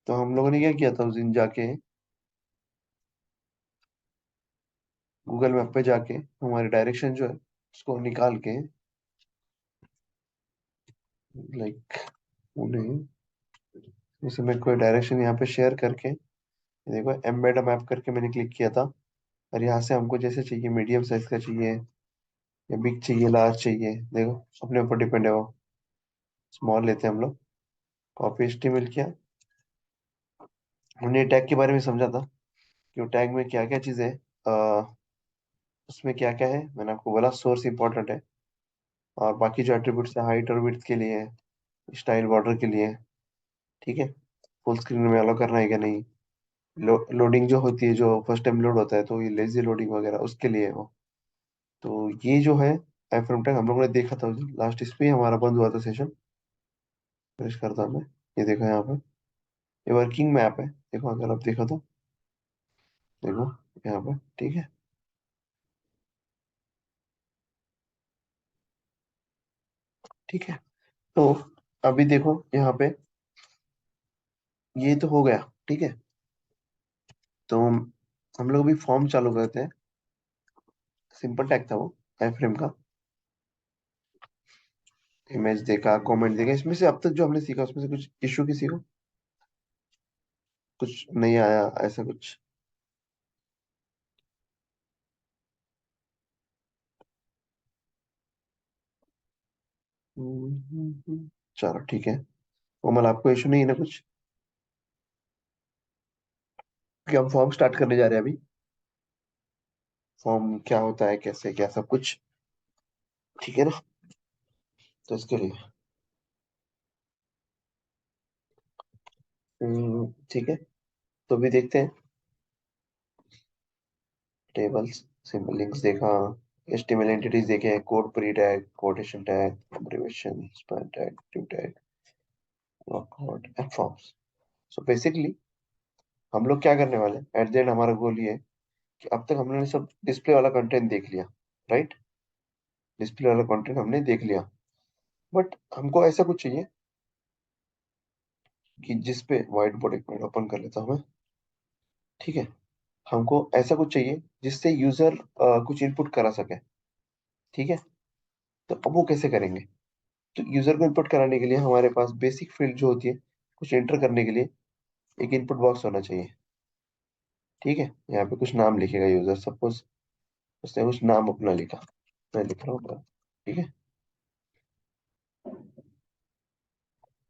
तो हम लोगों ने क्या किया था उस दिन जाके, गूगल मैप पे जाके हमारी डायरेक्शन जो है उसको निकाल के, लाइक उन्हें, जैसे मैं कोई डायरेक्शन यहाँ पे शेयर करके, देखो एम्बेड मैप करके मैंने क्लिक किया था। और यहाँ से हमको जैसे चाहिए, मीडियम साइज का चाहिए या बिग चाहिए, लार्ज चाहिए, देखो अपने ऊपर डिपेंड है वो। स्मॉल लेते हैं हम लोग। कॉपी एचटीएमएल किया। हमने टैग के बारे में समझा था कि टैग में क्या क्या चीज़ें उसमें क्या क्या है। मैंने आपको बोला सोर्स इंपॉर्टेंट है, और बाकी जो एट्रीब्यूट्स है हाइट और विड्थ के लिए है, स्टाइल बॉर्डर के लिए है। ठीक है, फुल स्क्रीन में अलाउ करना है क्या नहीं, लोडिंग जो होती है, जो फर्स्ट टाइम लोड होता है तो ये लेजी लोडिंग वगैरह उसके लिए है वो। तो ये जो है फ्रॉम टैग हम लोगों ने देखा था लास्ट, इस पे ही हमारा बंद हुआ था सेशन। फिनिश करता हूं मैं। ये देखो यहाँ पे, ये वर्किंग मैप है, देखो अगर आप देखो तो, देखो यहाँ पे। ठीक है, ठीक है। तो अभी देखो यहाँ पे, ये तो हो गया। ठीक है, तो हम लोग भी फॉर्म चालू करते हैं। सिंपल टैग था वो, फ्रेम का। इमेज देखा, कमेंट देखा, इसमें से अब तक जो हमने सीखा उसमें से कुछ इशू किसी को कुछ नहीं आया ऐसा कुछ? चलो ठीक है। कोमल आपको इशू नहीं है ना कुछ? कि हम फॉर्म स्टार्ट करने जा रहे हैं अभी। फॉर्म क्या होता है, कैसे क्या, सब कुछ ठीक है ना? तो इसके लिए ठीक है। तो भी देखते हैं। टेबल्स, सिंपल लिंक्स देखा, एचटीएमएल एंटिटीज देखे, code pre tag, quotation tag, abbreviation, span tag, due tag, workout and forms. So basically हम लोग क्या करने वाले हैं, एट द एंड हमारा गोल ये है कि अब तक हमने सब डिस्प्ले वाला कंटेंट देख लिया, राइट? डिस्प्ले वाला कंटेंट हमने देख लिया, बट हमको ऐसा कुछ चाहिए कि जिस पे व्हाइट बोर्ड, एक मिनट ओपन कर लेता हूं मैं। ठीक है, हमको ऐसा कुछ चाहिए जिससे यूजर कुछ इनपुट करा सके। ठीक है, तो अब वो कैसे करेंगे? तो यूजर को इनपुट कराने के लिए हमारे पास बेसिक फील्ड जो होती है, कुछ एंटर करने के लिए एक इनपुट बॉक्स होना चाहिए। ठीक है, यहाँ पे कुछ नाम लिखेगा यूजर, सपोज उसने कुछ नाम अपना लिखा, मैं लिख रहा हूँ। ठीक है,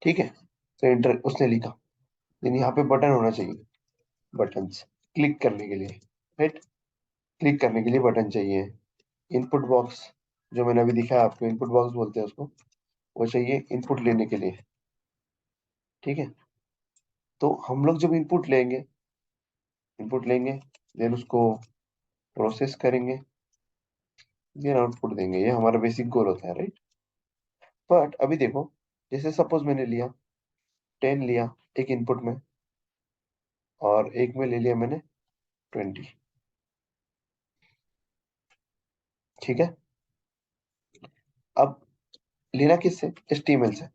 ठीक है। तो एंटर उसने लिखा, लेकिन यहाँ पे बटन होना चाहिए, बटन्स क्लिक करने के लिए, राइट? क्लिक करने के लिए बटन चाहिए। इनपुट बॉक्स जो मैंने अभी दिखाया आपको, इनपुट बॉक्स बोलते हैं उसको, वो चाहिए इनपुट लेने के लिए। ठीक है, तो हम लोग जब इनपुट लेंगे, देन उसको प्रोसेस करेंगे, देन आउटपुट देंगे। ये हमारा बेसिक गोल होता है, राइट? बट अभी देखो, जैसे सपोज मैंने लिया 10 लिया एक इनपुट में, और एक में ले लिया मैंने 20। ठीक है, अब लेना किससे? HTML से।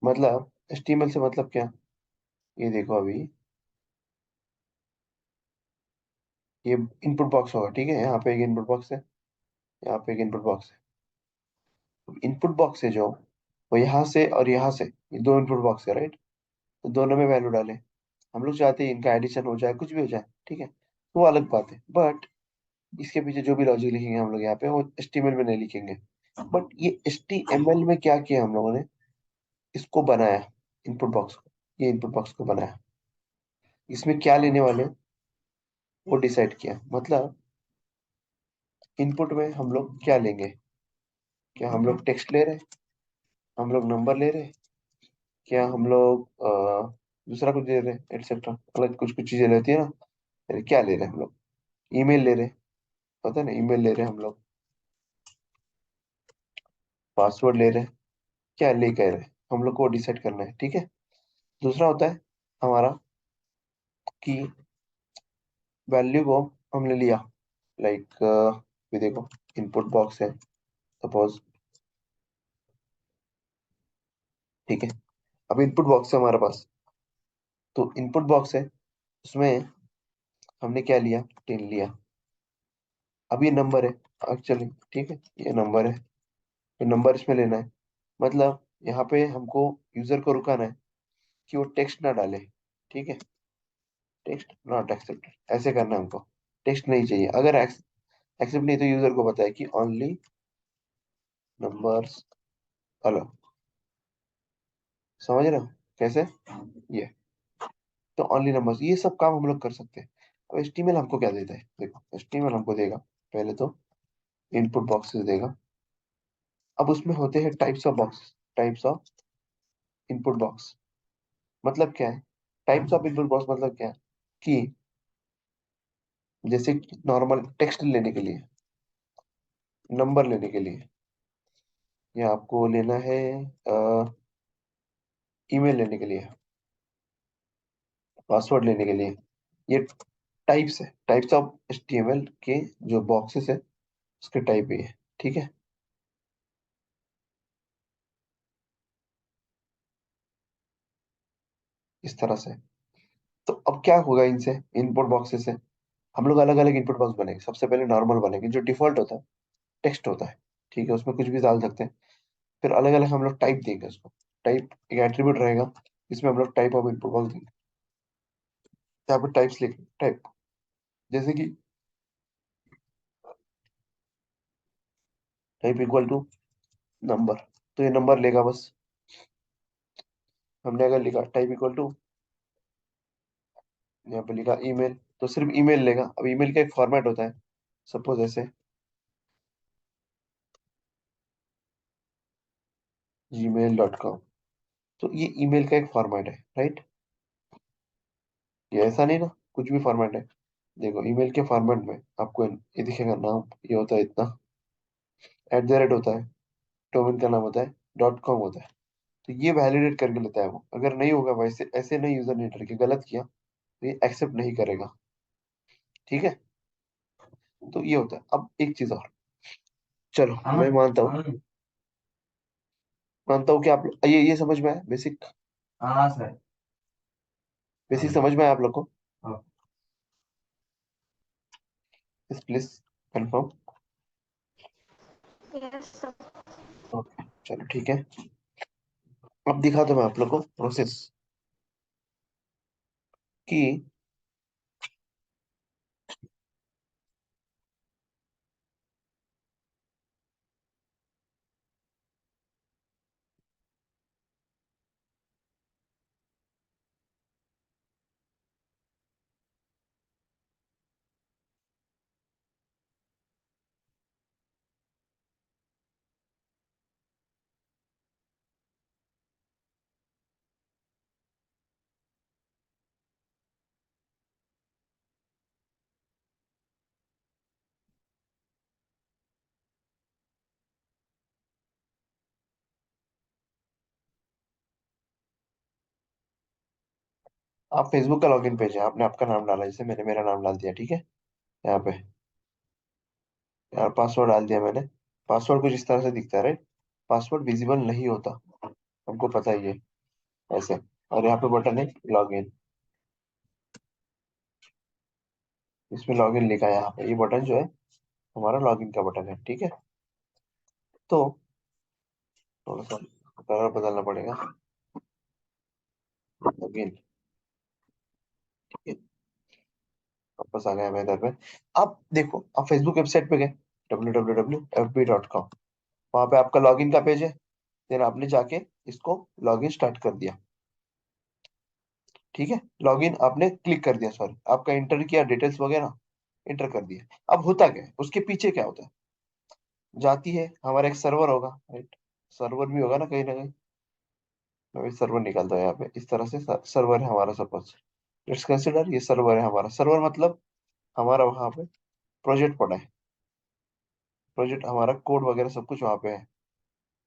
मतलब HTML से मतलब क्या? ये देखो अभी, ये इनपुट बॉक्स होगा। ठीक है, यहाँ पे एक इनपुट बॉक्स है, यहाँ पे एक इनपुट बॉक्स है। इनपुट बॉक्स है जो, वो यहाँ से और यहाँ से, ये दो इनपुट बॉक्स है, राइट? तो दोनों में वैल्यू डालें। हम लोग चाहते हैं इनका एडिशन हो जाए, कुछ भी हो जाए, ठीक है, तो वो अलग बात है। बट इसके पीछे जो भी लॉजिक लिखेंगे हम लोग यहाँ पे, वो HTML में नहीं लिखेंगे। बट ये HTML में क्या किया हम लोगों ने, इसको बनाया, इनपुट बॉक्स को, ये इनपुट बॉक्स को बनाया। इसमें क्या लेने वाले हैं वो डिसाइड किया। मतलब इनपुट में हम लोग क्या लेंगे, क्या हम लोग टेक्स्ट ले रहे हैं, हम लोग नंबर ले रहे हैं, क्या हम लोग दूसरा कुछ ले रहे हैं, एटसेट्रा, अलग कुछ कुछ चीजें रहती है ना। अरे क्या ले रहे हैं हम लोग? ईमेल ले रहे हैं, पता है ना, ईमेल ले रहे हैं हम लोग, पासवर्ड ले रहे हैं, क्या ले कह रहे हैं, हम लोग को डिसाइड करना है। ठीक है, दूसरा होता है हमारा कि वैल्यू को हमने लिया, लाइक ये देखो इनपुट बॉक्स है सपोज। ठीक है, अब इनपुट बॉक्स है हमारे पास, तो इनपुट बॉक्स है, उसमें हमने क्या लिया, 10 लिया। अब ये नंबर है एक्चुअली, ठीक है, ये नंबर है, तो नंबर इसमें लेना है। मतलब यहाँ पे हमको यूजर को रुकाना है कि वो टेक्स्ट ना डाले, ठीक है, टेक्स्ट नॉट एक्सेप्टेड ऐसे करना है हमको। टेक्स्ट नहीं चाहिए, अगर एक्सेप्ट नहीं तो यूजर को बताए कि ओनली नंबर्स अलो। समझ रहे हो कैसे? ये तो ओनली नंबर्स, ये सब काम हम लोग कर सकते हैं। अब एचटीएमएल हमको क्या देता है, देखो एचटीएमएल हमको देगा पहले तो इनपुट बॉक्सेस देगा। अब उसमें होते हैं types of box, types of input box. मतलब क्या है टाइप्स ऑफ इनपुट बॉक्स, मतलब क्या है कि जैसे नॉर्मल टेक्स्ट लेने के लिए, नंबर लेने के लिए, या आपको लेना है ईमेल लेने के लिए, पासवर्ड लेने के लिए, ये टाइप्स है, टाइप्स ऑफ एचटीएमएल के जो बॉक्सेस है उसके टाइप ये है, ठीक है, इस तरह से। तो अब क्या होगा इनसे, इनपुट बॉक्सेस से हम लोग अलग अलग इनपुट बॉक्स बनेंगे। सबसे पहले नॉर्मल बनेंगे, जो डिफॉल्ट होता है टेक्स्ट होता है, ठीक है, उसमें कुछ भी डाल सकते हैं। फिर अलग अलग हम लोग टाइप देंगे उसको, टाइप एक एट्रीब्यूट रहेगा, इसमें हम लोग टाइप ऑफ इनपुट बॉक्स देंगे। यहाँ पे टाइप्स लिख टाइप, जैसे कि टाइप इक्वल टू नंबर, तो ये नंबर लेगा बस। हमने अगर लिखा टाइप इक्वल टू, यहाँ पे लिखा ईमेल, तो सिर्फ ईमेल लेगा। अब ईमेल का एक फॉर्मेट होता है, सपोज ऐसे gmail.com, तो ये ईमेल का एक फॉर्मेट है, राइट। ये ऐसा नहीं ना, कुछ भी फॉर्मेट है। देखो ईमेल के फॉर्मेट में आपको ये दिखेगा, नाम ये होता है इतना, @ होता है, डोमेन का नाम होता है, .com होता है। तो ये वैलिडेट करके लेता है वो, अगर नहीं होगा वैसे ऐसे नहीं, यूजर ने करके गलत किया तो ये एक्सेप्ट नहीं करेगा, ठीक है। तो ये होता है। अब एक चीज और, चलो मैं मानता हूँ कि आप ये समझ में आया बेसिक, हाँ सर, बेसिक समझ में आया आप लोग को? हाँ। Please confirm. Yes sir. Okay चलो ठीक है। अब दिखा दो मैं आप लोग को प्रोसेस कि आप फेसबुक का लॉगिन पेज है, आपने आपका नाम डाला, जैसे मैंने मेरा नाम डाल दिया, ठीक है, यहाँ पे यार पासवर्ड डाल दिया मैंने। पासवर्ड कुछ इस तरह से दिखता है, राइट। पासवर्ड विजिबल नहीं होता, हमको पता ही है ऐसे। और यहाँ पे बटन है लॉगिन, इसमें लॉगिन लिखा है, यहाँ पे ये बटन जो है हमारा लॉगिन का बटन है, ठीक है। तो थोड़ा सा कलर बदलना पड़ेगा, लॉगिन, वापस आ गया मैं इधर पे। अब देखो आप फेसबुक वेबसाइट पे गए, www.fb.com, वहां पे आपका लॉगिन का पेज है। देन आपने जाके इसको लॉगिन स्टार्ट कर दिया, ठीक है, लॉगिन आपने क्लिक कर दिया, सॉरी आपका इंटर किया डिटेल्स वगैरह, इंटर कर दिया। अब होता क्या है, उसके पीछे क्या होता है, जाती है हमारा एक सर्वर होगा, राइट, सर्वर भी होगा ना कहीं ना कहीं। मैं सर्वर निकालता हूँ यहाँ पे, इस तरह से सर्वर है हमारा, सपोज लेट्स कंसिडर ये सर्वर है हमारा। सर्वर मतलब हमारा वहाँ पे प्रोजेक्ट पड़ा है, प्रोजेक्ट हमारा कोड वगैरह सब कुछ वहाँ पे है,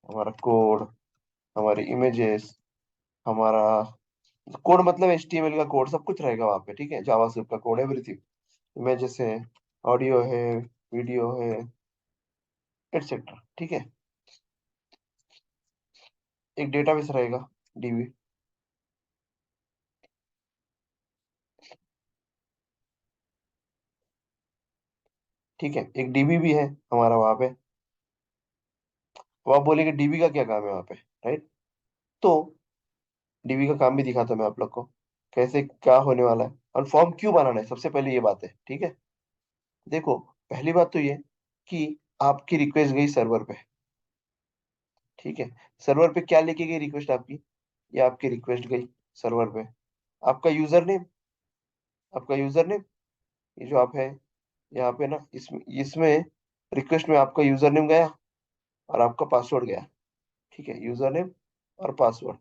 हमारा कोड, हमारी इमेजेस, हमारा कोड मतलब HTML का कोड सब कुछ रहेगा वहाँ पे, ठीक है, जावास्क्रिप्ट का कोड, एवरीथिंग, इमेजेस है, ऑडियो है, वीडियो है, एटसेट्रा, ठीक है। एक डेटाबेस रहेगा, DB, ठीक है, एक डीबी भी है हमारा वहां पे। अब आप बोलेंगे डीबी का क्या काम है वहां पे, राइट? तो डीबी का काम भी दिखाता हूं मैं आप लोग को, कैसे क्या होने वाला है और फॉर्म क्यों बनाना है। सबसे पहले ये बात है, ठीक है। देखो, पहली बात तो ये कि आपकी रिक्वेस्ट गई सर्वर पे, ठीक है। सर्वर पे क्या लेके गई रिक्वेस्ट आपकी? ये आपकी रिक्वेस्ट गई सर्वर पे। आपका यूजर नेम, आपका यूजर नेम, ये जो आप है यहाँ पे ना, इसमें इसमें रिक्वेस्ट में आपका यूजर नेम गया और आपका पासवर्ड गया, ठीक है। यूजर नेम और पासवर्ड,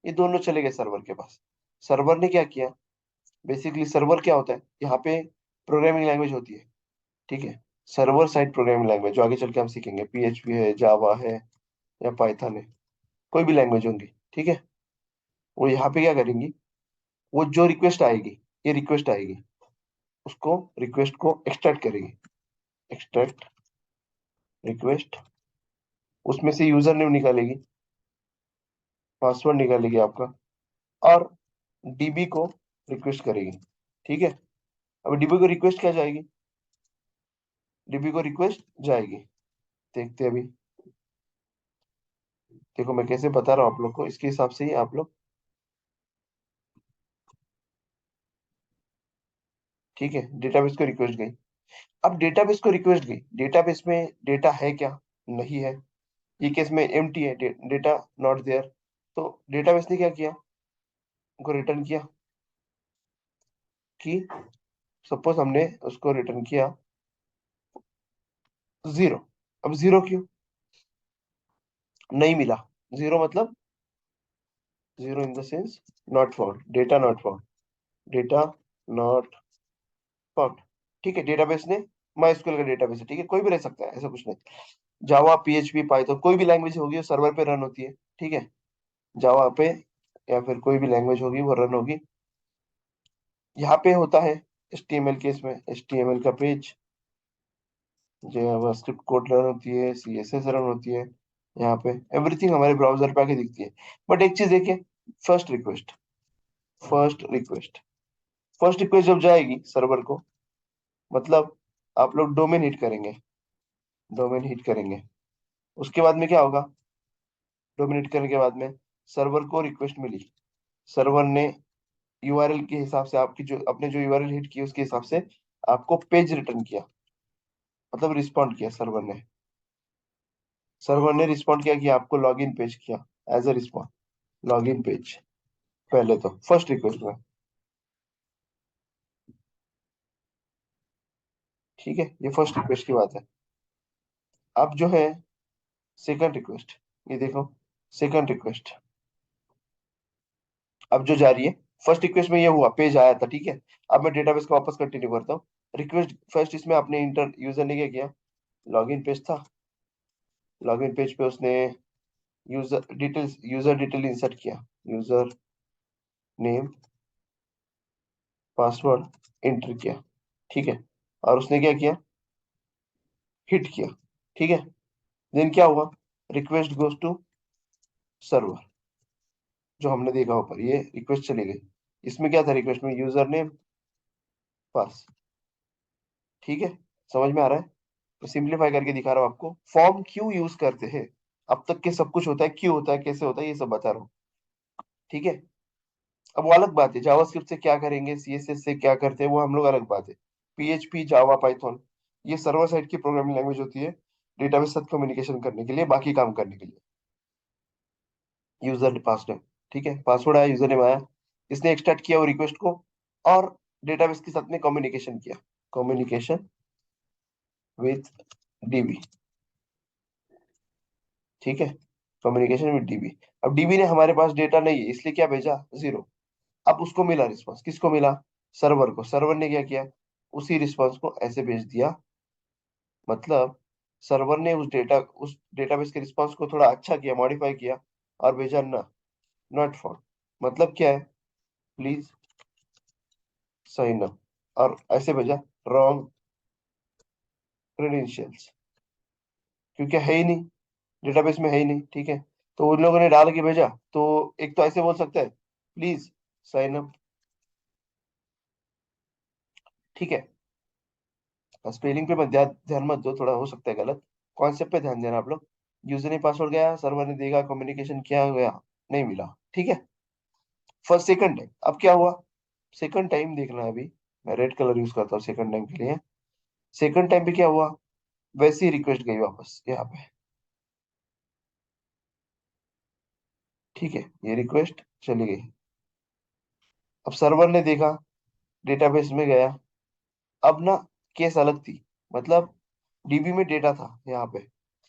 ये दोनों चले गए सर्वर के पास। सर्वर ने क्या किया? बेसिकली सर्वर क्या होता है यहाँ पे? प्रोग्रामिंग लैंग्वेज होती है, ठीक है। सर्वर साइड प्रोग्रामिंग लैंग्वेज, जो आगे चल के हम सीखेंगे, पीएचपी है, जावा है या पाइथन है, कोई भी लैंग्वेज होंगी, ठीक है। वो यहाँ पे क्या करेंगी? वो जो रिक्वेस्ट आएगी, ये रिक्वेस्ट आएगी, उसको रिक्वेस्ट को एक्सट्रैक्ट करेगी। एक्सट्रैक्ट रिक्वेस्ट, उसमें से यूजर नेम निकालेगी, पासवर्ड निकालेगी आपका, और डीबी को रिक्वेस्ट करेगी, ठीक है। अब डीबी को रिक्वेस्ट क्या जाएगी? डीबी को रिक्वेस्ट जाएगी, देखते हैं अभी। देखो मैं कैसे बता रहा हूँ आप लोग को, इसके हिसाब से ही आप लोग, ठीक है। डेटाबेस को रिक्वेस्ट गई। अब डेटाबेस को रिक्वेस्ट गई, डेटाबेस में डेटा है क्या? नहीं है। ये केस में एम्प्टी है, डेटा नॉट देयर। तो डेटाबेस ने क्या किया? उनको रिटर्न किया कि, सपोज हमने उसको रिटर्न किया जीरो। अब जीरो क्यों? नहीं मिला। जीरो मतलब, zero in the sense not found, data not found, data not found, ठीक है। डेटाबेस ने, माई एसक्यूएल का डेटाबेस है, ठीक है, कोई भी रह सकता है, ऐसा कुछ नहीं। जावा, पीएचपी, पाइथन, कोई भी लैंग्वेज होगी वो सर्वर पे रन होती है, ठीक है। जावा पे या फिर कोई भी लैंग्वेज होगी वो रन होगी। यहाँ पे होता है एचटीएमएल के, इसमें एचटीएमएल का पेज, जावास्क्रिप्ट कोड रन होती है, सीएसएस रन होती है। यहाँ पे एवरीथिंग हमारे ब्राउजर पे आके दिखती है। बट एक चीज देखिए, first request, first request, first request जब जाएगी सर्वर को, मतलब आप लोग डोमेन हिट करेंगे, डोमेन हिट करेंगे। उसके बाद में क्या होगा? डोमेन हिट करने के बाद में सर्वर को रिक्वेस्ट मिली, सर्वर ने यूआरएल के हिसाब से, आपकी जो अपने जो यूआरएल हिट की उसके हिसाब से आपको पेज रिटर्न किया, मतलब रिस्पॉन्ड किया सर्वर ने। सर्वर ने रिस्पॉन्ड किया कि आपको लॉगिन पेज किया, as a respond login page, पहले तो फर्स्ट रिक्वेस्ट में, ठीक है। ये फर्स्ट रिक्वेस्ट की बात है। अब जो है सेकंड रिक्वेस्ट, ये देखो, सेकंड रिक्वेस्ट अब जो जा रही है। फर्स्ट रिक्वेस्ट में ये हुआ, पेज आया था, ठीक है। अब मैं डेटाबेस को वापस कंटिन्यू करता हूँ। रिक्वेस्ट फर्स्ट, इसमें अपने इंटर यूजर ने क्या किया? लॉगिन पेज था, लॉगिन पेज पे उसने यूजर डिटेल इंसर्ट किया, यूजर नेम, पासवर्ड एंटर किया, ठीक है। और उसने क्या किया? हिट किया, ठीक है। देन क्या हुआ? रिक्वेस्ट गोज टू सर्वर, जो हमने देखा ऊपर, ये रिक्वेस्ट चली गई। इसमें क्या था? रिक्वेस्ट में यूजर नेम, पास, ठीक है। समझ में आ रहा है? तो सिंप्लीफाई करके दिखा रहा हूँ आपको, फॉर्म क्यों यूज करते हैं। अब तक के सब कुछ होता है, क्यों होता है, कैसे होता है, ये सब बता रहा हूँ, ठीक है। अब वो अलग बात है, जावास्क्रिप्ट से क्या करेंगे, सीएसएस से क्या करते हैं, वो हम लोग अलग बात है। पीएचपी, जावा, पाइथन, ये सर्वर साइड की प्रोग्रामिंग लैंग्वेज होती है, डेटाबेस साथ कम्युनिकेशन करने के लिए, बाकी काम करने के लिए। यूजर पासवर्ड, ठीक है, पासवर्ड आया, यूजर नेम आया, इसने एक्सट्रैक्ट किया वो रिक्वेस्ट को, और डेटाबेस के साथ में कम्युनिकेशन किया, कम्युनिकेशन विथ डीबी, ठीक है, कम्युनिकेशन विथ डीबी। अब डीबी ने हमारे पास डेटा नहीं है, इसलिए क्या भेजा? जीरो। अब उसको मिला रिस्पॉन्स, किसको मिला? सर्वर को। सर्वर ने क्या किया? उसी रिस्पॉन्स को ऐसे भेज दिया, मतलब सर्वर ने उस डेटाबेस के रिस्पॉन्स को थोड़ा अच्छा किया, मॉडिफाई किया, और भेजा ना, नॉट फाउंड, मतलब क्या है? प्लीज साइन अप, और ऐसे भेजा रॉन्ग क्रेडेंशियल्स, क्योंकि है ही नहीं, डेटाबेस में है ही नहीं, ठीक है। तो उन लोगों ने डाल के भेजा, तो एक तो ऐसे बोल सकता है, प्लीज साइन अप, ठीक है, स्पेलिंग पे मत ध्यान मत दो, थोड़ा हो सकता है गलत। कॉन्सेप्ट पे ध्यान देना आप लोग। यूजर ने पासवर्ड गया, सर्वर ने देगा, कम्युनिकेशन किया गया, नहीं मिला, ठीक है। फर्स्ट सेकंड टाइम अब क्या हुआ, सेकंड टाइम देखना है अभी। मैं रेड कलर यूज करता हूँ सेकंड टाइम के लिए। सेकंड टाइम पे क्या हुआ, वैसी ही रिक्वेस्ट गई वापस यहाँ पे, ठीक है, ये रिक्वेस्ट चली गई। अब सर्वर ने देखा, डेटाबेस में गया। अब ना केस अलग थी, मतलब डीबी में डेटा था यहाँ पे,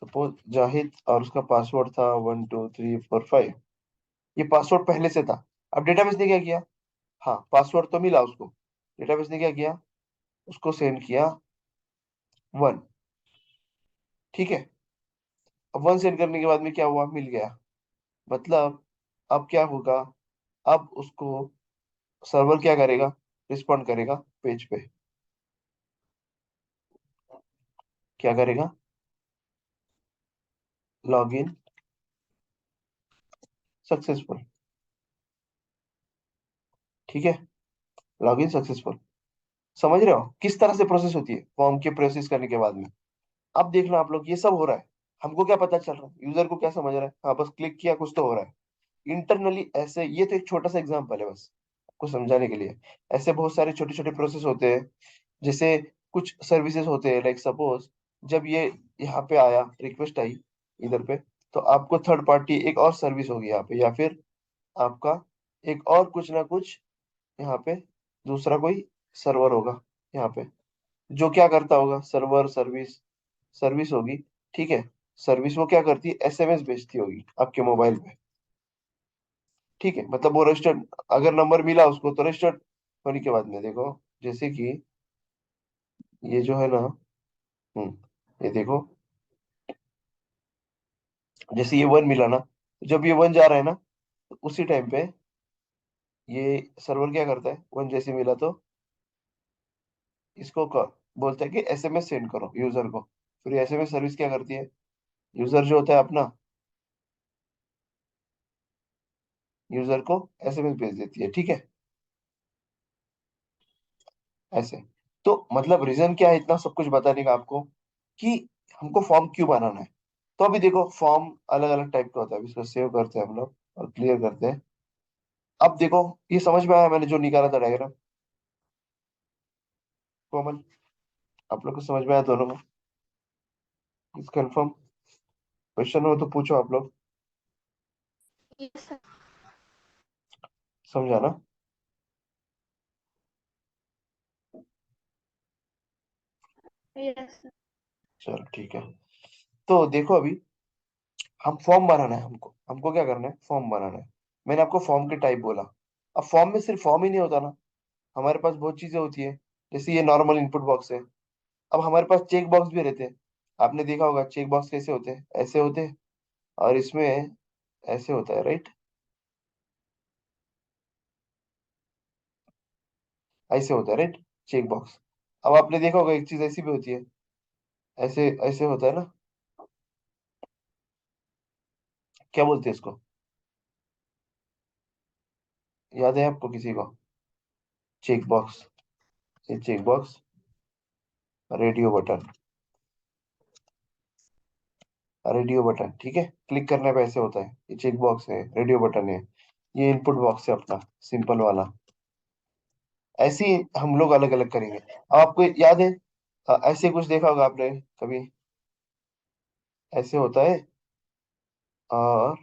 सपोज जाहिद और उसका पासवर्ड था 1 2 3 4 5। ये पासवर्ड पहले से था। अब डेटाबेस ने क्या किया, हाँ पासवर्ड तो मिला उसको, डेटाबेस ने क्या किया, उसको सेंड किया 1, ठीक है। अब 1 सेंड करने के बाद में क्या हुआ, मिल गया। मतलब अब क्या होगा, अब उसको सर्वर क्या करेगा, रिस्पॉन्ड करेगा पेज पे, क्या करेगा, लॉगिन सक्सेसफुल, ठीक है, लॉगिन सक्सेसफुल। समझ रहे हो किस तरह से प्रोसेस होती है फॉर्म के प्रोसेस करने के बाद में। अब देखना आप लोग, ये सब हो रहा है, हमको क्या पता चल रहा है, यूजर को क्या समझ रहा है, हाँ बस क्लिक किया कुछ तो हो रहा है। इंटरनली ऐसे, ये तो एक छोटा सा एग्जांपल है बस आपको समझाने के लिए। ऐसे बहुत सारे छोटे छोटे प्रोसेस होते हैं। जैसे कुछ सर्विसेज होते हैं, लाइक सपोज जब ये यहाँ पे आया, रिक्वेस्ट आई इधर पे, तो आपको थर्ड पार्टी एक और सर्विस होगी यहाँ पे, या फिर आपका एक और कुछ ना कुछ यहाँ पे दूसरा कोई सर्वर होगा यहाँ पे, जो क्या करता होगा, सर्वर सर्विस, सर्विस होगी, ठीक है। सर्विस वो क्या करती है, एसएमएस भेजती होगी आपके मोबाइल पे, ठीक है। मतलब वो रजिस्टर्ड, अगर नंबर मिला उसको तो रजिस्टर्ड होने के बाद में देखो, जैसे कि ये जो है ना, ये देखो, जैसे ये 1 मिला ना, तो जब ये 1 जा रहा है ना, तो उसी टाइम पे ये सर्वर क्या करता है, 1 जैसे मिला तो इसको बोलता है कि एसएमएस सेंड करो यूजर को। फिर एसएमएस सर्विस क्या करती है, यूजर जो होता है अपना, यूजर को एसएमएस भेज देती है, ठीक है, ऐसे। तो मतलब रीजन क्या है इतना सब कुछ बताने का आपको, कि हमको फॉर्म क्यों बनाना है। तो अभी देखो फॉर्म अलग अलग टाइप का होता है, अभी इसको सेव करते हैं हम लोग और क्लियर करते हैं। अब देखो, ये समझ में आया मैंने जो निकाला था डायग्राम, कॉमन, आप लोग को समझ में आया दोनों में, कंफर्म। क्वेश्चन हो तो पूछो आप लोग, यस सर। समझा ना। Yes sir. चलो ठीक है। तो देखो अभी, हम फॉर्म बनाना है, हमको हमको क्या करना है, फॉर्म बनाना है। मैंने आपको फॉर्म के टाइप बोला। अब फॉर्म में सिर्फ फॉर्म ही नहीं होता ना, हमारे पास बहुत चीजें होती है। जैसे ये नॉर्मल इनपुट बॉक्स है। अब हमारे पास चेक बॉक्स भी रहते हैं। आपने देखा होगा चेक बॉक्स कैसे होते हैं, ऐसे होते हैं, और इसमें ऐसे होता है, राइट, ऐसे होता है, राइट, चेक बॉक्स। अब आपने देखा होगा एक चीज ऐसी भी होती है, ऐसे ऐसे होता है ना, क्या बोलते हैं इसको, याद है आपको किसी को, चेक बॉक्स, ये check box, radio button, radio button, ठीक है, क्लिक करने पे ऐसे होता है, ये चेक बॉक्स है, रेडियो बटन है, ये इनपुट बॉक्स है अपना सिंपल वाला। ऐसे ही हम लोग अलग अलग करेंगे। अब आपको याद है, ऐसे कुछ देखा होगा आपने कभी, ऐसे होता है, और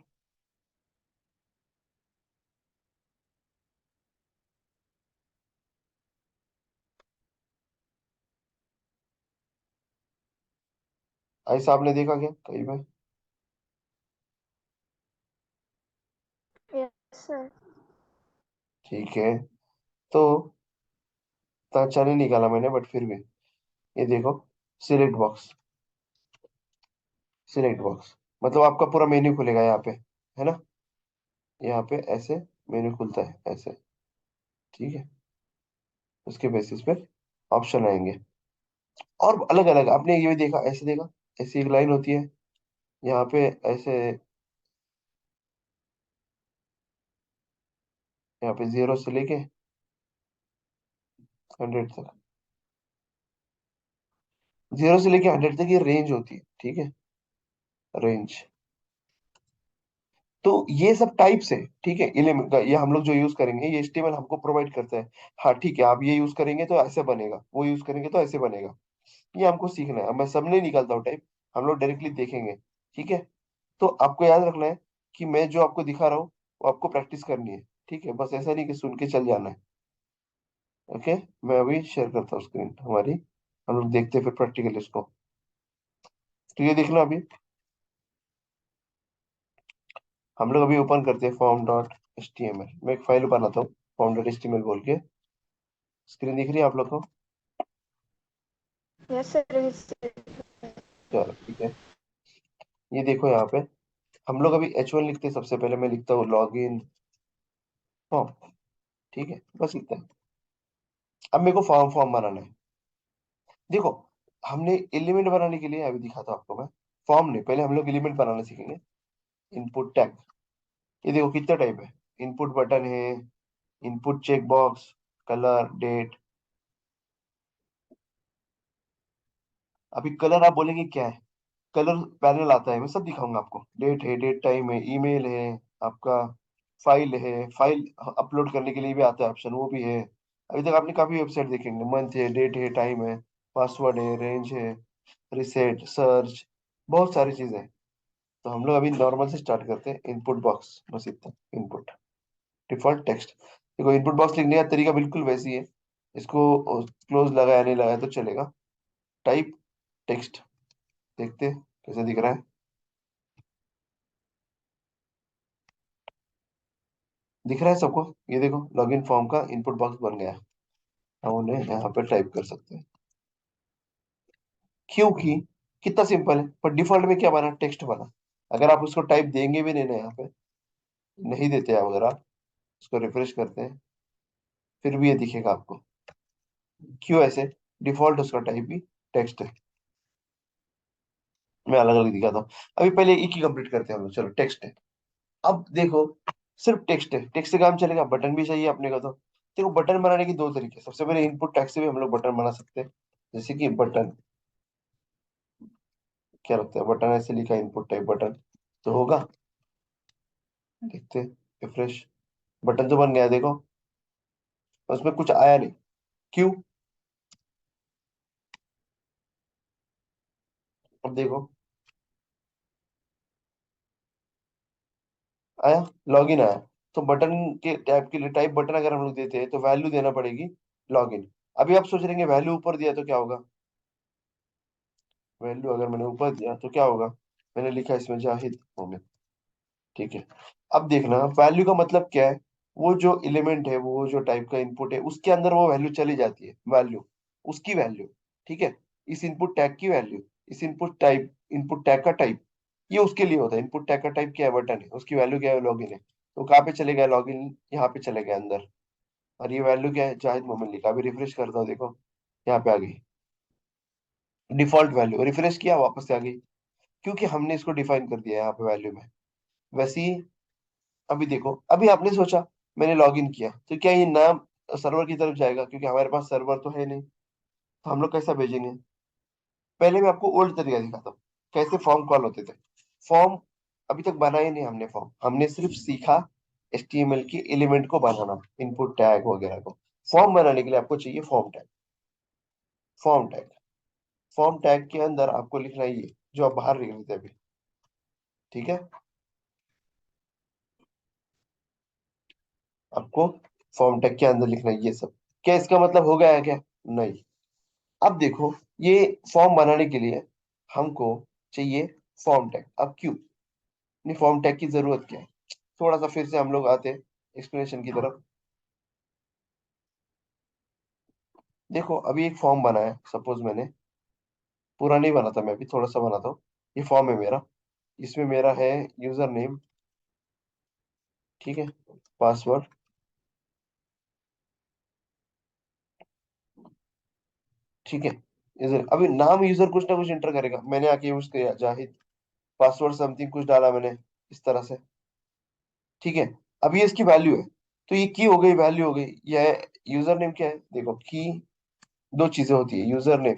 ऐसा आपने देखा क्या कहीं पे, यस सर। ठीक है। तो अच्छा नहीं निकाला मैंने, बट फिर भी ये देखो, सिलेक्ट बॉक्स, सिलेक्ट बॉक्स, मतलब आपका पूरा मेन्यू खुलेगा यहाँ पे, है ना, यहाँ पे ऐसे मेन्यू खुलता है ऐसे, ठीक है। उसके बेसिस पे ऑप्शन आएंगे, और अलग अलग आपने ये भी देखा, ऐसे देखा, ऐसी एक लाइन होती है यहाँ पे ऐसे, यहाँ पे 0 से लेके 100 तक, 0 से लेके 100 तक ये रेंज होती है, ठीक है, रेंज। तो ये सब टाइप्स है, ठीक है, एलिमेंट का, ये हम लोग जो यूज करेंगे ये HTML हमको प्रोवाइड करता है। हाँ ठीक है, आप ये यूज करेंगे तो ऐसे बनेगा, वो यूज करेंगे तो ऐसे बनेगा। ये हमको सीखना है। अब मैं सब नहीं निकालता हूँ टाइप, हम लोग डायरेक्टली देखेंगे, ठीक है। तो आपको याद रखना है कि मैं जो आपको दिखा रहा हूँ वो आपको प्रैक्टिस करनी है, ठीक है, बस ऐसा नहीं कि सुन के चल जाना है। ओके, मैं अभी शेयर करता हूँ स्क्रीन हमारी, हम लोग देखते हैं फिर प्रैक्टिकल इसको। तो ये देख लो अभी, हम लोग अभी ओपन करते हैं form.html। मैं एक फाइल बनाता हूँ form.html बोल के। स्क्रीन दिख रही है आप लोग को? Yes, sir. Yes, sir. चलो ठीक है, ये देखो यहाँ पे हम लोग अभी H1 लिखते हैं। सबसे पहले मैं लिखता हूँ लॉग इन फॉर्म, ठीक है, बस लिखते हैं। अब मेरे को फॉर्म फॉर्म बनाना है। देखो, हमने एलिमेंट बनाने के लिए अभी दिखाता हूँ आपको मैं, फॉर्म नहीं, पहले हम लोग एलिमेंट बनाना सीखेंगे। इनपुट टैग, ये देखो कितने टाइप है। इनपुट बटन है, input check box, colour, date. अभी कलर आप बोलेंगे क्या है, कलर पैनल आता है, मैं सब दिखाऊंगा आपको। डेट है, डेट टाइम है, ईमेल है आपका, फाइल है, फाइल अपलोड करने के लिए भी आता है ऑप्शन, वो भी है। अभी तक आपने काफी वेबसाइट देखेंगे, मंथ है, डेट है, टाइम है, पासवर्ड है, रेंज है, रिसेट, सर्च, बहुत सारी चीजें हैं। तो हम लोग अभी नॉर्मल से स्टार्ट करते हैं। इनपुट बॉक्स, बस इतना, इनपुट डिफॉल्ट टेक्स्ट। देखो इनपुट बॉक्स लिखने का तरीका बिल्कुल वैसी है, इसको क्लोज लगाया नहीं लगाया तो चलेगा। टाइप टेक्स्ट, देखते हैं कैसे दिख रहा है। दिख रहा है सबको? ये देखो लॉगिन फॉर्म का इनपुट बॉक्स बन गया। हम उन्हें यहाँ पे टाइप कर सकते हैं, क्योंकि कितना सिंपल है। पर डिफॉल्ट में क्या बना, टेक्स्ट बना। अगर आप उसको टाइप देंगे भी नहीं ना, यहाँ पे नहीं देते आप, अगर आप उसको रिफ्रेश करते हैं फिर भी ये दिखेगा आपको। क्यों ऐसे? डिफॉल्ट उसका टाइप ही टेक्स्ट है। मैं अलग अलग दिखाता हूँ। अभी पहले एक ही कंप्लीट करते हैं हम लोग, चलो टेक्स्ट है। अब देखो, सिर्फ टेक्स्ट है, टेक्स्ट से काम चलेगा? बटन भी चाहिए अपने को। तो देखो बटन बनाने के दो तरीके हैं। सबसे पहले इनपुट टैग से भी हम लोग बटन बना सकते हैं। जैसे कि बटन, क्या लगता है, बटन ऐसे लिखा इनपुट टाइप बटन तो होगा, देखते हैं, रिफ्रेश, बटन तो बन गया देखो, उसमें कुछ आया नहीं। क्यों? अब देखो, आया, लॉगिन आया। तो बटन के टैब के लिए टाइप बटन अगर हम लोग देते हैं तो वैल्यू देना पड़ेगी लॉगिन। अभी आप सोच रहे हैं वैल्यू ऊपर दिया तो क्या होगा, वैल्यू अगर मैंने ऊपर दिया तो क्या होगा, मैंने लिखा इसमें जाहिद मोमिन, ठीक है। अब देखना वैल्यू का मतलब क्या है, वो जो एलिमेंट है, वो जो टाइप का इनपुट है उसके अंदर वो वैल्यू चली जाती है, वैल्यू, उसकी वैल्यू, ठीक है। इस इनपुट टैग की वैल्यू, इस इनपुट टाइप, इनपुट टैग का टाइप, ये उसके लिए होता है। इनपुट टैग का टाइप क्या है, बटन है, उसकी वैल्यू क्या है, लॉगिन है। तो कहाँ पे चले गया लॉगिन, यहाँ पे चले गया अंदर। और ये वैल्यू क्या है, जाहिद मोमिन लिखा। अभी रिफ्रेश करता हूँ, देखो यहाँ पे आ गई डिफॉल्ट वैल्यू। रिफ्रेश किया, वापस से आ गई, क्योंकि हमने इसको डिफाइन कर दिया है यहाँ पे वैल्यू में। वैसे ही अभी देखो, अभी आपने सोचा मैंने लॉग इन किया तो क्या ये नाम सर्वर की तरफ जाएगा? क्योंकि हमारे पास सर्वर तो है नहीं, तो हम लोग कैसा भेजेंगे? पहले मैं आपको ओल्ड तरीका दिखाता हूँ, कैसे फॉर्म कॉल होते थे। फॉर्म अभी तक बनाया ही नहीं हमने, फॉर्म हमने सिर्फ सीखा HTML के एलिमेंट को बनाना, इनपुट टैग वगैरह को। फॉर्म बनाने के लिए आपको चाहिए form tag. Form tag, form tag के अंदर आपको लिखना है ये जो आप बाहर लिख रहे थे अभी, ठीक है। आपको फॉर्म टैग के अंदर लिखना है ये सब। क्या इसका मतलब हो गया है क्या? नहीं। अब देखो, ये फॉर्म बनाने के लिए हमको चाहिए फॉर्म टैग। अब क्यों नहीं, फॉर्म टैग की जरूरत क्या है? थोड़ा सा फिर से हम लोग आते हैं एक्सप्लेनेशन की तरफ। देखो अभी एक फॉर्म बना है, सपोज मैंने, पूरा नहीं बना था, मैं अभी थोड़ा सा बनाता हूँ। ये फॉर्म है मेरा, इसमें मेरा है यूजर नेम, ठीक है, पासवर्ड, ठीक है। यूजर, अभी नाम यूजर कुछ ना कुछ इंटर करेगा, मैंने आके यूज किया जाहिद, पासवर्ड समथिंग कुछ डाला मैंने, इस तरह से, ठीक है। अब ये इसकी वैल्यू है, तो ये की हो गई, वैल्यू हो गई। यह यूजर नेम क्या है, देखो की, दो चीजें होती है यूजर नेम,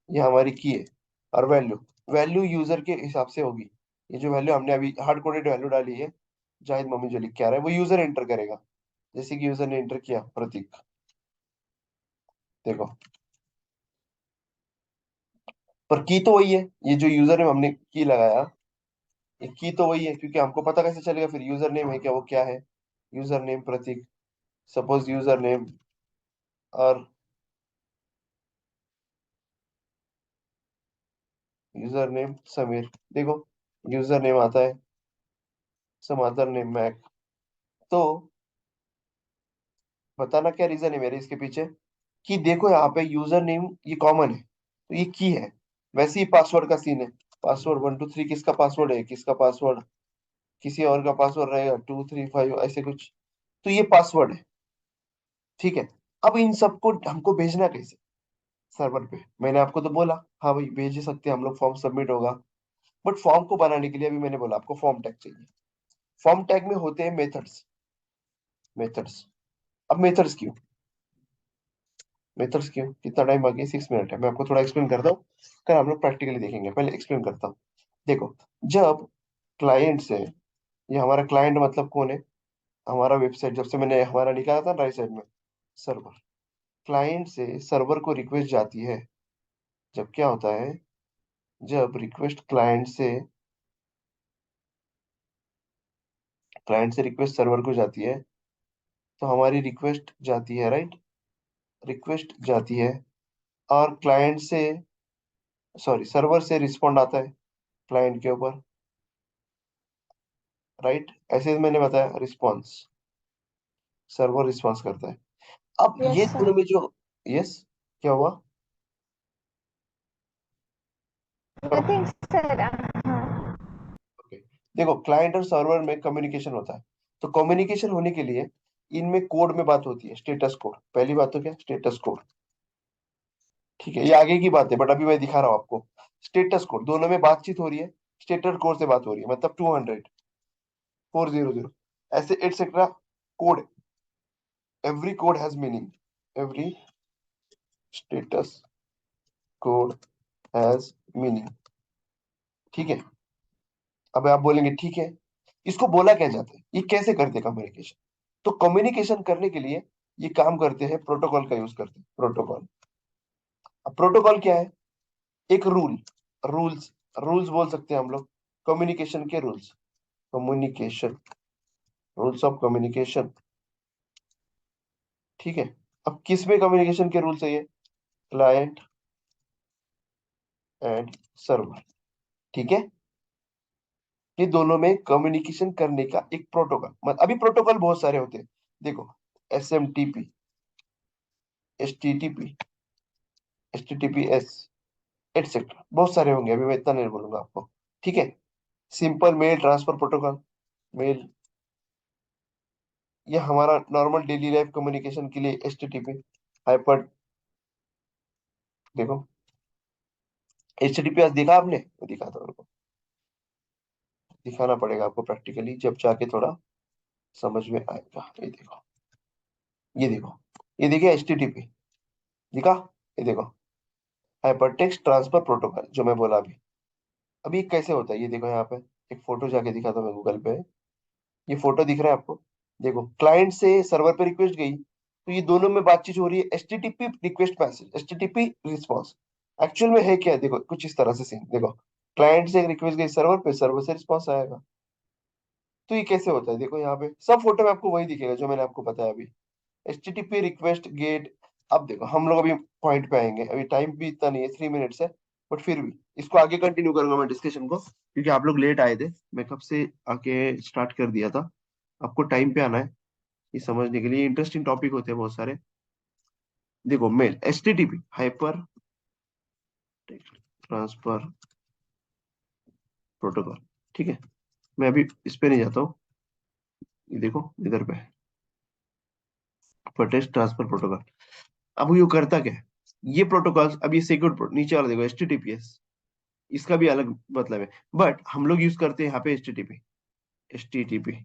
ये हमारी की है। और वैल्यू, वैल्यू यूजर के हिसाब से होगी। ये जो वैल्यू हमने अभी हार्ड कोडेड वैल्यू डाली है, जाहिद मम्मी जो लिख के आ रहा है वो यूजर एंटर करेगा। जैसे कि यूजर ने एंटर किया प्रतीक, देखो, पर की तो वही है। ये जो यूजर नेम हमने की लगाया, ये की तो वही है, क्योंकि हमको पता कैसे चलेगा फिर यूजर नेम है क्या, वो क्या है। यूजर नेम प्रतीक, सपोज यूजर नेम, और यूजर नेम समीर, देखो यूजर नेम आता है, सम अदर नेम मैक। तो बताना क्या रीजन है मेरे इसके पीछे, कि देखो यहाँ पे यूजर नेम ये कॉमन है, तो ये की है। वैसे ही पासवर्ड का सीन है, पासवर्ड 1 2 3 किसका पासवर्ड है, किसका पासवर्ड किसी और का पासवर्ड रहेगा 2 3 5 ऐसे कुछ। तो ये पासवर्ड है, ठीक है। अब इन सबको हमको भेजना कैसे, सर्वर पे मैंने आपको तो बोला, हाँ भाई भेज ही सकते हैं हम लोग, फॉर्म सबमिट होगा। बट फॉर्म को बनाने के लिए अभी मैंने बोला आपको फॉर्म टैग चाहिए। फॉर्म टैग में होते हैं मेथड्स, मेथड्स। अब मेथड्स क्यों, मेथड्स क्यों, कितना टाइम बाकी है, 6 मिनट है, मैं आपको थोड़ा एक्सप्लेन करता हूँ, फिर हम लोग प्रैक्टिकली देखेंगे। पहले एक्सप्लेन करता हूँ। देखो, जब क्लाइंट से, ये हमारा क्लाइंट मतलब कौन है, हमारा वेबसाइट, जब से मैंने हमारा निकाला था राइट साइड में, सर्वर। क्लाइंट से सर्वर को रिक्वेस्ट जाती है, जब क्या होता है, जब रिक्वेस्ट क्लाइंट से रिक्वेस्ट सर्वर को जाती है, तो हमारी रिक्वेस्ट जाती है, राइट, रिक्वेस्ट जाती है, और क्लाइंट से, सॉरी सर्वर से रिस्पॉन्ड आता है क्लाइंट के ऊपर, राइट। ऐसे मैंने बताया रिस्पॉन्स, सर्वर रिस्पॉन्स करता है। अब यस ये सर। दोनों में जो, यस, क्या हुआ, नथिंग सर। हाँ। ओके। देखो क्लाइंट और सर्वर में कम्युनिकेशन होता है, तो कम्युनिकेशन होने के लिए इनमें कोड में बात होती है, स्टेटस कोड, पहली बात तो क्या, स्टेटस कोड, ठीक है, ये आगे की बात है बट अभी मैं दिखा रहा हूँ आपको। स्टेटस कोड, दोनों में बातचीत हो रही है, स्टेटस कोड से बात हो रही है, मतलब 200 400 ऐसे etcetera code, every code has meaning, every status code has meaning, ठीक है। अब आप बोलेंगे ठीक है, इसको बोला क्या जाता है, ये कैसे करते कम्युनिकेशन। तो कम्युनिकेशन करने के लिए ये काम करते हैं, प्रोटोकॉल का यूज करते हैं, प्रोटोकॉल। अब प्रोटोकॉल क्या है, एक रूल, रूल्स, रूल्स बोल सकते हैं हम लोग, कम्युनिकेशन के rules, communication, rules of communication, ठीक है। अब किस में कम्युनिकेशन के रूल्स है ये, क्लाइंट एंड सर्वर, ठीक है। ये दोनों में कम्युनिकेशन करने का एक प्रोटोकॉल, मतलब अभी प्रोटोकॉल बहुत सारे होते हैं, देखो, SMTP, HTTP, HTTPS, एटसेट्रा, बहुत सारे होंगे, अभी मैं इतना नहीं बोलूंगा आपको, ठीक है। Simple mail transfer protocol, mail, ये हमारा नॉर्मल डेली लाइफ कम्युनिकेशन के लिए HTTP, हाइपर, देखो HTTPS देखा आपने, मैं दिखाता हूँ आपको, दिखाना पड़ेगा आपको प्रैक्टिकली, जब जाके थोड़ा समझ में आएगा। ये देखो, ये देखो, ये देखिए HTTP, दिखा, ये देखो, हाइपर टेक्स्ट ट्रांसफर प्रोटोकॉल जो मैं बोला अभी। अभी कैसे होता है ये देखो, यहाँ पे एक फोटो जाके दिखाता हूँ मैं गूगल पे, ये फोटो दिख रहा है आपको, देखो क्लाइंट से सर्वर पे रिक्वेस्ट गई, तो ये दोनों में बातचीत हो रही है, HTTP request message, HTTP response. Actual में है क्या, देखो कुछ इस तरह से सीन, देखो क्लाइंट से रिक्वेस्ट गई सर्वर पे, सर्वर से रिस्पॉन्स आएगा। तो ये कैसे होता है, देखो यहाँ पे सब फोटो में आपको वही दिखेगा जो मैंने आपको बताया अभी, HTTP रिक्वेस्ट गेट। अब देखो हम लोग अभी पॉइंट पे आएंगे, अभी टाइम भी इतना नहीं है, 3 मिनट्स है, बट फिर भी इसको आगे कंटिन्यू करूंगा मैं डिस्कशन को, क्योंकि आप लोग लेट आए थे, मैं कब से आके स्टार्ट कर दिया था। आपको टाइम पे आना है ये समझने के लिए, इंटरेस्टिंग टॉपिक होते हैं बहुत सारे। देखो mail, HTTP hyper text transfer protocol, ठीक है। मैं अभी इस पे नहीं जाता हूँ, ये देखो इधर पे हाइपर टेक्स्ट ट्रांसफर प्रोटोकॉल। अब ये करता क्या है, ये प्रोटोकॉल, अब ये सिक्योर, नीचे वाला देखो HTTPS, इसका भी अलग मतलब है, बट हम लोग यूज करते हैं यहाँ पे HTTP, HTTP,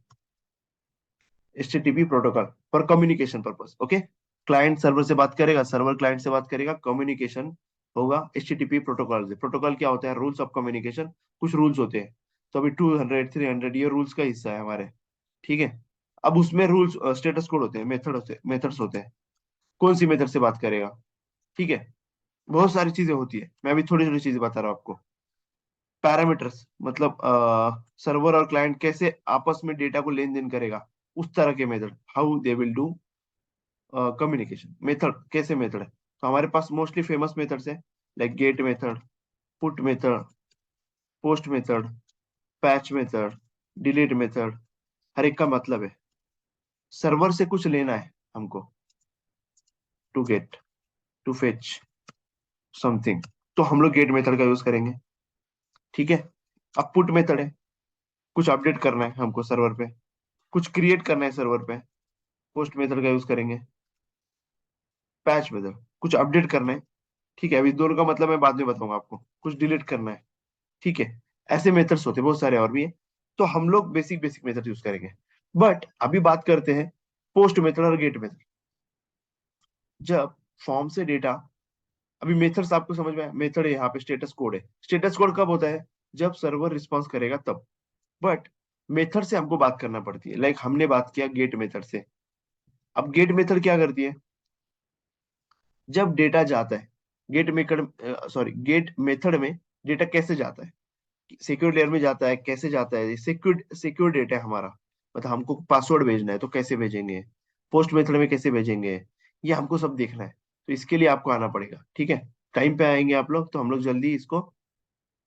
HTTP protocol for communication purpose, okay. Client server से बात करेगा, सर्वर क्लाइंट से बात करेगा, कम्युनिकेशन होगा HTTP प्रोटोकॉल से। प्रोटोकॉल क्या होता है? Rules of communication. कुछ रूल्स होते हैं, तो अभी 200 300 ये रूल्स का हिस्सा है हमारे, ठीक है। अब उसमें रूल्स स्टेटस कोड होते हैं, मेथड्स होते हैं, कौन सी मेथड से बात करेगा, ठीक है। बहुत सारी चीजें होती है, मैं अभी थोड़ी थोड़ी चीजें बता रहा हूँ आपको। पैरामीटर्स मतलब सर्वर और क्लाइंट कैसे आपस में डेटा को लेन देन करेगा, उस तरह के method, how they will do communication. Method कैसे मेथड है, तो हमारे पास मोस्टली फेमस मेथड्स है, like get method, put method, post method, patch method, delete method. हर एक का मतलब है, सर्वर से कुछ लेना है हमको, to get, to fetch something, तो हम लोग गेट मेथड का यूज करेंगे, ठीक है। अब पुट मेथड है, कुछ अपडेट करना है हमको सर्वर पे, कुछ क्रिएट करना है सर्वर पे, पोस्ट मेथड का यूज करेंगे। पैच मेथड, कुछ अपडेट करना है, ठीक है। अभी दोनों का मतलब मैं बाद में बताऊंगा आपको। कुछ डिलीट करना है, ठीक है। ऐसे मेथड्स होते हैं, बहुत सारे और भी है, तो हम लोग बेसिक बेसिक मेथड यूज करेंगे। बट अभी बात करते हैं पोस्ट मेथड और गेट मेथड। जब फॉर्म से डेटा, अभी मेथड्स आपको समझ में आया, मेथड है यहाँ पे, स्टेटस कोड है। स्टेटस कोड कब होता है? जब सर्वर रिस्पॉन्स करेगा तब। बट मेथड से हमको बात करना पड़ती है, लाइक हमने बात किया गेट मेथड से। अब गेट मेथड क्या करती है? जब डेटा जाता है get method, sorry get method में डेटा कैसे जाता है, सिक्योर लेयर में जाता है, कैसे जाता है, सिक्योर सिक्योर डेटा है हमारा, मतलब हमको पासवर्ड भेजना है तो कैसे भेजेंगे, पोस्ट मेथड में कैसे भेजेंगे, ये हमको सब देखना है। तो इसके लिए आपको आना पड़ेगा, ठीक है। टाइम पे आएंगे आप लोग तो हम लोग जल्दी इसको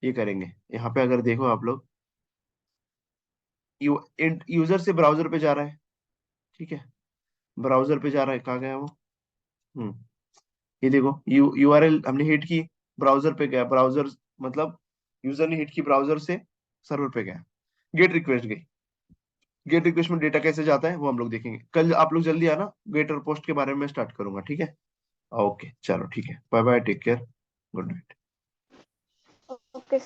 ये करेंगे। यहाँ पे अगर देखो आप लोग, यूजर से ब्राउजर पे जा रहा है, ठीक है। ब्राउजर पे जा रहा है, कहाँ गया वो? हम्म ये देखो, यूआरएल हमने हिट की, ब्राउजर पे गया, ब्राउजर मतलब यूजर ने हिट की ब्राउजर से सर्वर पे गया, गेट रिक्वेस्ट गई। गेट रिक्वेस्ट में डेटा कैसे जाता है वो हम लोग देखेंगे कल। आप लोग जल्दी आना, गेट और पोस्ट के बारे में स्टार्ट करूंगा, ठीक है। ओके चलो, ठीक है, bye bye, take care, good night. Okay.